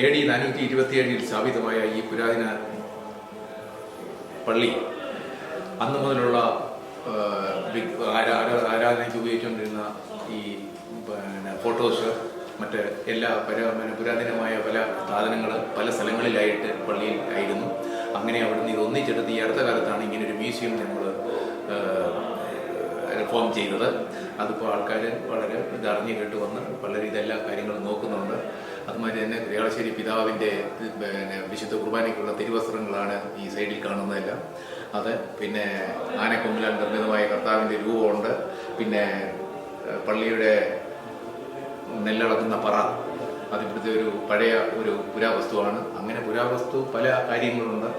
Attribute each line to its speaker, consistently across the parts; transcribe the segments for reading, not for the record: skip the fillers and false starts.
Speaker 1: AD 427 സ്ഥാപിതമായ ഈ പുരാതന പള്ളി അന്ന് മുതലുള്ള ആരാധനയ്ക്ക് ഉപയോഗിച്ചുകൊണ്ടിരുന്ന ഈ ഫോട്ടോസ് മറ്റ് എല്ലാ പുരാതനമായ പല സാധനങ്ങൾ പല സ്ഥലങ്ങളിലായിട്ട് പള്ളിയിൽ ആയിരുന്നു. അങ്ങനെ അവിടുന്ന് ഇത് ഒന്നിച്ചെടുത്ത് ഈ അടുത്ത കാലത്താണ് ഇങ്ങനൊരു മ്യൂസിയം നമ്മൾ ഫോം ചെയ്തത്. അതിപ്പോൾ ആൾക്കാർ വളരെ ഇതറിഞ്ഞു കേട്ട് വന്ന് വളരെ ഇതെല്ലാ കാര്യങ്ങളും നോക്കുന്നുണ്ട്. അതുമാതിരി തന്നെ ദേവളശ്ശേരി പിതാവിൻ്റെ വിശുദ്ധ കുർബാനയ്ക്കുള്ള തിരുവസ്ത്രങ്ങളാണ് ഈ സൈഡിൽ കാണുന്നതെല്ലാം. അത് പിന്നെ ആനക്കൊമ്പിലാൽ നിർമ്മിതമായ കർത്താവിൻ്റെ രൂപമുണ്ട്. പിന്നെ പള്ളിയുടെ നെല്ലളക്കുന്ന പറ അതിവിടുത്തെ ഒരു പഴയ ഒരു പുരാവസ്തുവാണ്. അങ്ങനെ പുരാവസ്തു പല കാര്യങ്ങളുണ്ട്.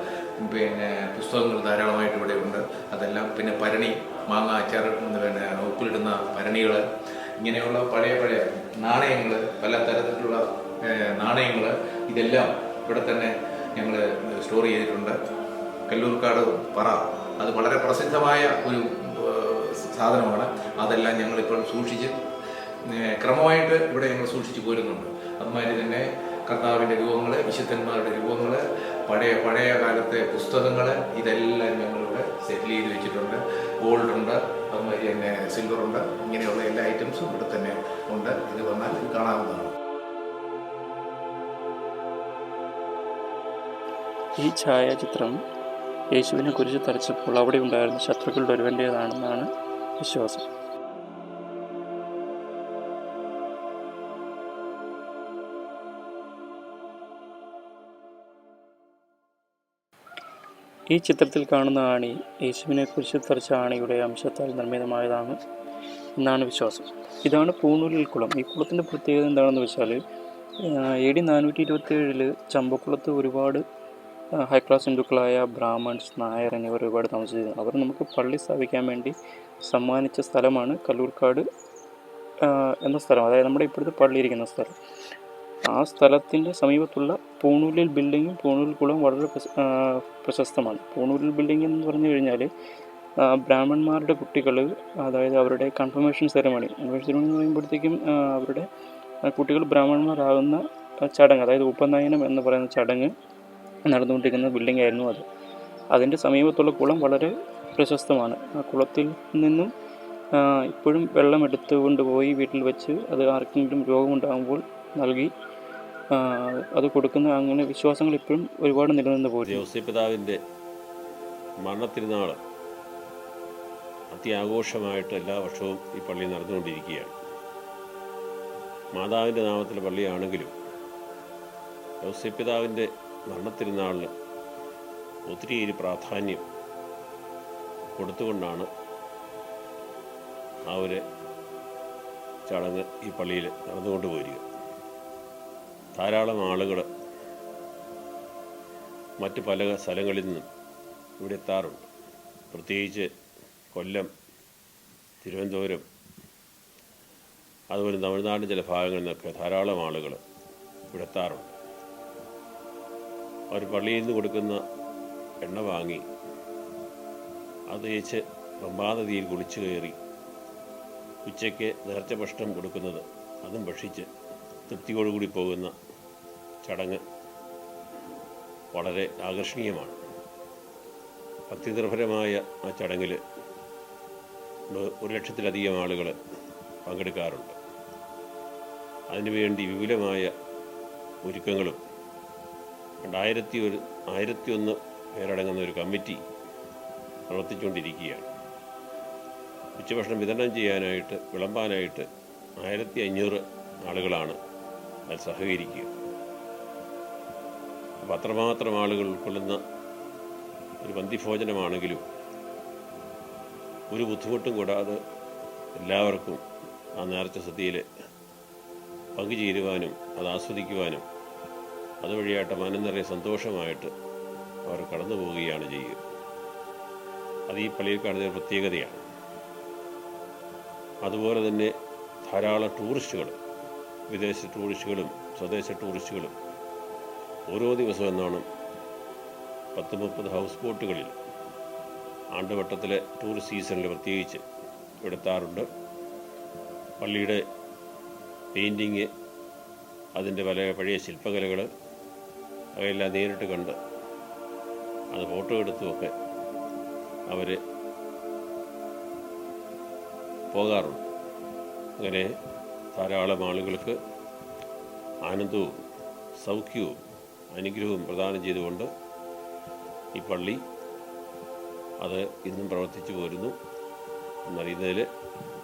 Speaker 1: പിന്നെ പുസ്തകങ്ങൾ ധാരാളമായിട്ട് ഇവിടെ ഉണ്ട്. അതെല്ലാം പിന്നെ ഭരണി, മാങ്ങ അച്ചാർ, പിന്നെ ഉപ്പിലിടുന്ന ഭരണികൾ, ഇങ്ങനെയുള്ള പഴയ നാണയങ്ങൾ, പല തരത്തിലുള്ള നാണയങ്ങൾ, ഇതെല്ലാം ഇവിടെ തന്നെ ഞങ്ങൾ സ്റ്റോർ ചെയ്തിട്ടുണ്ട്. കല്ലൂർക്കാട് പറ അത് വളരെ പ്രസിദ്ധമായ ഒരു സാധനമാണ്. അതെല്ലാം ഞങ്ങളിപ്പോൾ സൂക്ഷിച്ച് ക്രമമായിട്ട് ഇവിടെ ഞങ്ങൾ സൂക്ഷിച്ചു പോരുന്നുണ്ട്. അതുമാതിരി തന്നെ കർത്താവിൻ്റെ രൂപങ്ങൾ, വിശുദ്ധന്മാരുടെ രൂപങ്ങൾ, പഴയ കാലത്തെ പുസ്തകങ്ങൾ, ഇതെല്ലാം ഞങ്ങളിവിടെ സെറ്റിൽ ചെയ്ത് വെച്ചിട്ടുണ്ട്. ഗോൾഡുണ്ട്, അതുമാതിരി തന്നെ സിൽവറുണ്ട്. ഇങ്ങനെയുള്ള എല്ലാ ഐറ്റംസും ഇവിടെ തന്നെ ഉണ്ട്. ഇത് വന്നാൽ ഇത് കാണാവുന്നതാണ്.
Speaker 2: ഈ ഛായാചിത്രം യേശുവിനെ കുരിശിൽ തറച്ചപ്പോൾ അവിടെ ഉണ്ടായിരുന്ന ശത്രുക്കളുടെ ഒരുവൻ്റേതാണെന്നാണ് വിശ്വാസം. ഈ ചിത്രത്തിൽ കാണുന്ന ആണി യേശുവിനെ കുരിശിൽ തറച്ച ആണിയുടെ അംശത്താൽ നിർമ്മിതമായതാണ്. എന്നാണ് വിശ്വാസം. ഇതാണ് പൂണൂലിൽ കുളം. ഈ കുളത്തിൻ്റെ പ്രത്യേകത എന്താണെന്ന് വെച്ചാൽ AD 427 ചമ്പക്കുളത്ത് ഒരുപാട് ഹൈ ക്ലാസ് ഹിന്ദുക്കളായ ബ്രാഹ്മൺസ്, നായർ എന്നിവർ ഒരുപാട് താമസിച്ചിരുന്നു. അവർ നമുക്ക് പള്ളി സ്ഥാപിക്കാൻ വേണ്ടി സമ്മാനിച്ച സ്ഥലമാണ് കല്ലൂർക്കാട് എന്ന സ്ഥലം, അതായത് നമ്മുടെ ഇപ്പോഴത്തെ പള്ളി ഇരിക്കുന്ന സ്ഥലം. ആ സ്ഥലത്തിൻ്റെ സമീപത്തുള്ള പൂണൂലിൽ ബിൽഡിങ്ങും പൂണൂൽ കുളവും വളരെ പ്രശസ്തമാണ്. പൂണൂലിൽ ബിൽഡിംഗ് എന്ന് പറഞ്ഞു കഴിഞ്ഞാൽ ബ്രാഹ്മണന്മാരുടെ കുട്ടികൾ, അതായത് അവരുടെ കൺഫർമേഷൻ സെറമണി എന്ന് പറയുമ്പോഴത്തേക്കും അവരുടെ കുട്ടികൾ ബ്രാഹ്മണന്മാരാകുന്ന ചടങ്ങ്, അതായത് ഉപനയനം എന്ന് പറയുന്ന ചടങ്ങ് നടന്നുകൊണ്ടിരിക്കുന്ന ബിൽഡിംഗ് ആയിരുന്നു അത്. അതിൻ്റെ സമീപത്തുള്ള കുളം വളരെ പ്രശസ്തമാണ്. ആ കുളത്തിൽ നിന്നും ഇപ്പോഴും വെള്ളം എടുത്തുകൊണ്ട് പോയി വീട്ടിൽ വെച്ച് അത് ആർക്കെങ്കിലും രോഗമുണ്ടാകുമ്പോൾ നൽകി അത് കൊടുക്കുന്ന അങ്ങനെ വിശ്വാസങ്ങൾ ഇപ്പോഴും ഒരുപാട് നിലനിന്ന് പോയി.
Speaker 3: ഔസേപ്പിതാവിൻ്റെ മരണത്തിരുന്നാൾ അത്യാഘോഷമായിട്ട് എല്ലാ വർഷവും ഈ പള്ളി നടന്നുകൊണ്ടിരിക്കുകയാണ്. മാതാവിൻ്റെ നാമത്തിലെ പള്ളിയാണെങ്കിലും ഔസേപ്പിതാവിൻ്റെ മരണത്തിരുന്നാളിന് ഒത്തിരിയേറെ പ്രാധാന്യം കൊടുത്തുകൊണ്ടാണ് ആ ഒരു ചടങ്ങ് ഈ പള്ളിയിൽ നടന്നുകൊണ്ട് പോരുക. ധാരാളം ആളുകൾ മറ്റ് പല സ്ഥലങ്ങളിൽ നിന്നും ഇവിടെ എത്താറുണ്ട്. പ്രത്യേകിച്ച് കൊല്ലം, തിരുവനന്തപുരം, അതുപോലെ തമിഴ്നാടിൻ്റെ ചില ഭാഗങ്ങളിൽ നിന്നൊക്കെ ധാരാളം ആളുകൾ ഇവിടെ എത്താറുണ്ട്. അവർ പള്ളിയിൽ നിന്ന് കൊടുക്കുന്ന എണ്ണ വാങ്ങി അത് തേച്ച് പമ്പാനദിയിൽ കുളിച്ചു കയറി ഉച്ചയ്ക്ക് നേർച്ച ഭക്ഷണം കൊടുക്കുന്നത് അതും ഭക്ഷിച്ച് തൃപ്തിയോടുകൂടി പോകുന്ന ചടങ്ങ് വളരെ ആകർഷണീയമാണ്. ഭക്തിനിർഭരമായ ആ ചടങ്ങിൽ 1,00,000-ലധികം ആളുകൾ പങ്കെടുക്കാറുണ്ട്. അതിനുവേണ്ടി വിപുലമായ ഒരുക്കങ്ങളും 1,001 പേരടങ്ങുന്ന ഒരു കമ്മിറ്റി പ്രവർത്തിച്ചുകൊണ്ടിരിക്കുകയാണ്. ഉച്ചഭക്ഷണം വിതരണം ചെയ്യാനായിട്ട്, വിളമ്പാനായിട്ട് 1,500 ആളുകളാണ് അതിൽ സഹകരിക്കുക. അപ്പോൾ അത്രമാത്രം ആളുകൾ ഉൾക്കൊള്ളുന്ന ഒരു പന്തിഭോജനമാണെങ്കിലും ഒരു ബുദ്ധിമുട്ടും കൂടാതെ എല്ലാവർക്കും ആ നേർച്ച സദ്യയിൽ പങ്കുചേരുവാനും അത് ആസ്വദിക്കുവാനും അതുവഴിയായിട്ട് മനം നിറയെ സന്തോഷമായിട്ട് അവർ കടന്നു പോവുകയാണ് ചെയ്യുക. അത് ഈ പള്ളിയിൽ കാണുന്ന പ്രത്യേകതയാണ്. അതുപോലെ തന്നെ ധാരാളം ടൂറിസ്റ്റുകൾ, വിദേശ ടൂറിസ്റ്റുകളും സ്വദേശ ടൂറിസ്റ്റുകളും ഓരോ ദിവസവും എന്നാണ് 10-30 ഹൗസ് ബോട്ടുകളിൽ ആണ്ടുവട്ടത്തിലെ ടൂറിസ്റ്റ് സീസണിൽ പ്രത്യേകിച്ച് ഇവിടെ എത്താറുണ്ട്. പള്ളിയുടെ പെയിൻറ്റിങ്, അതിൻ്റെ പഴയ ശില്പകലകൾ അവയെല്ലാം നേരിട്ട് കണ്ട് അത് ഫോട്ടോ എടുത്തുമൊക്കെ അവർ പോകാറുണ്ട്. അങ്ങനെ ധാരാളം ആളുകൾക്ക് ആനന്ദവും സൗഖ്യവും അനുഗ്രഹവും പ്രദാനം ചെയ്തുകൊണ്ട് ഈ പള്ളി അത് ഇന്നും പ്രവർത്തിച്ചു പോരുന്നു എന്നറിയുന്നതിൽ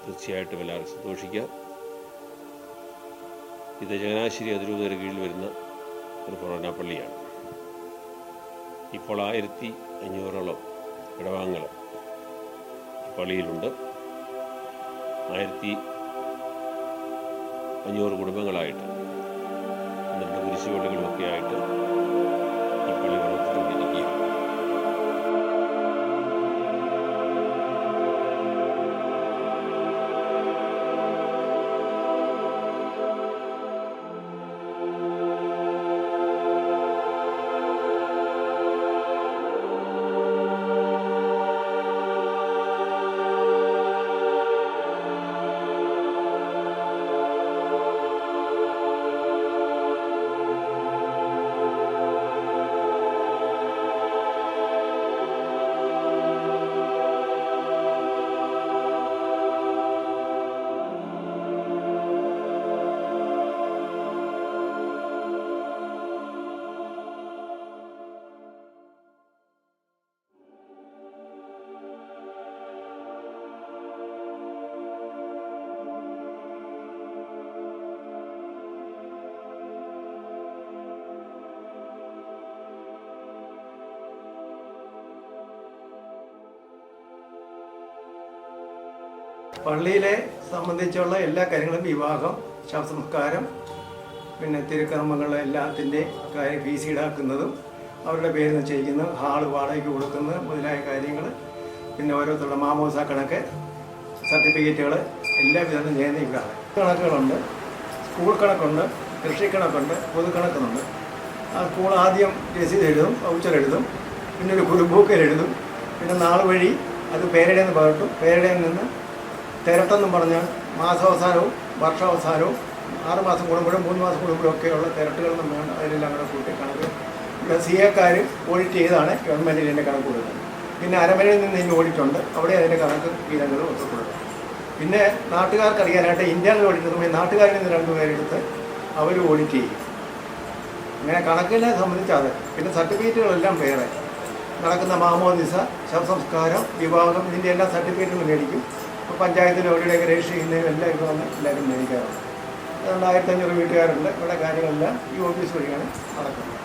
Speaker 3: തീർച്ചയായിട്ടും എല്ലാവർക്കും സന്തോഷിക്കാം. ഇത് ചങ്ങനാശ്ശേരി അതിരൂപതയുടെ കീഴിൽ വരുന്ന ഒരു ഫൊറോന പള്ളിയാണ്. ഇപ്പോൾ 1,500ഓളം ഇടവാങ്ങൾ ഈ പള്ളിയിലുണ്ട്. 1,500 കുടുംബങ്ങളായിട്ട് 2 കുരിശുപള്ളികളുമൊക്കെ ആയിട്ട് ഈ പള്ളി പ്രവർത്തിച്ചുകൊണ്ടിരിക്കുകയാണ്.
Speaker 4: പള്ളിയിലെ സംബന്ധിച്ചുള്ള എല്ലാ കാര്യങ്ങളും വിവാഹം, ശവസംസ്കാരം, പിന്നെ തിരുക്കർമ്മങ്ങൾ എല്ലാത്തിൻ്റെ കാര്യം ഫീസ് ഈടാക്കുന്നതും അവരുടെ പേര് നിശ്ചയിക്കുന്നത്, ഹാള് വാടകയ്ക്ക് കൊടുക്കുന്നത് മുതലായ കാര്യങ്ങൾ, പിന്നെ ഓരോരുത്തരുടെ മാമോസ കണക്ക്, സർട്ടിഫിക്കറ്റുകൾ എല്ലാം വിതരണം ചെയ്യുന്ന ഇവിടെയാണ്. കണക്കുകളുണ്ട്, സ്കൂൾ കണക്കുണ്ട്, കൃഷി കണക്കുണ്ട്, പൊതുക്കണക്കുന്നുണ്ട്. ആ സ്കൂൾ ആദ്യം രസീത് എഴുതും, വൗച്ചർ എഴുതും, പിന്നെ ഒരു കുടുംബൂക്കൽ എഴുതും, പിന്നെ നാൾ വഴി അത് പേരുടെ നിന്ന് പകർത്തും. പേരുടെ നിന്ന് തിരട്ടെന്നും പറഞ്ഞാൽ മാസാവസാനവും വർഷാവസാനവും 6 മാസം കൂടുമ്പോഴും 3 മാസം കൂടുമ്പോഴും ഒക്കെയുള്ള തിരട്ടുകളൊന്നും വേണ്ട, അതിലെല്ലാം കൂടെ കൂട്ടി കണക്ക്. ഇവിടെ സി എക്കാർ ഓഡിറ്റ് ചെയ്താണ് ഗവൺമെൻറ്റിൽ ഇതിൻ്റെ കണക്ക് കൊടുക്കുന്നത്. പിന്നെ അരമനയിൽ നിന്ന് ഇതിൻ്റെ ഓഡിറ്റുണ്ട്, അവിടെ അതിൻ്റെ കണക്ക് വിവരങ്ങളും ഒക്കെ കൊടുക്കും. പിന്നെ നാട്ടുകാർക്ക് അറിയാനായിട്ട് ഇന്റേണൽ ഓഡിറ്റ് നാട്ടുകാരിൽ നിന്ന് 2 പേരെടുത്ത് അവർ ഓഡിറ്റ് ചെയ്യും. അങ്ങനെ കണക്കിനെ സംബന്ധിച്ചാൽ പിന്നെ സർട്ടിഫിക്കറ്റുകളെല്ലാം വേറെ നടക്കുന്ന മാമോദിസ, ശവസംസ്കാരം, വിവാഹം, ഇതിൻ്റെ എല്ലാ സർട്ടിഫിക്കറ്റുകളും മേടിക്കും. ഇപ്പോൾ പഞ്ചായത്തിൽ എവിടെയൊക്കെ രജിസ്റ്റർ ചെയ്യുന്നതിനും എല്ലാം ഇപ്പോൾ വന്ന് എല്ലാവരും മേടിക്കാറുണ്ട്. അതുകൊണ്ട് 1500 വീട്ടുകാരുണ്ട്. ഇവിടെ കാര്യങ്ങളെല്ലാം ഈ ഓഫീസ് വഴിയാണ് നടക്കുന്നത്.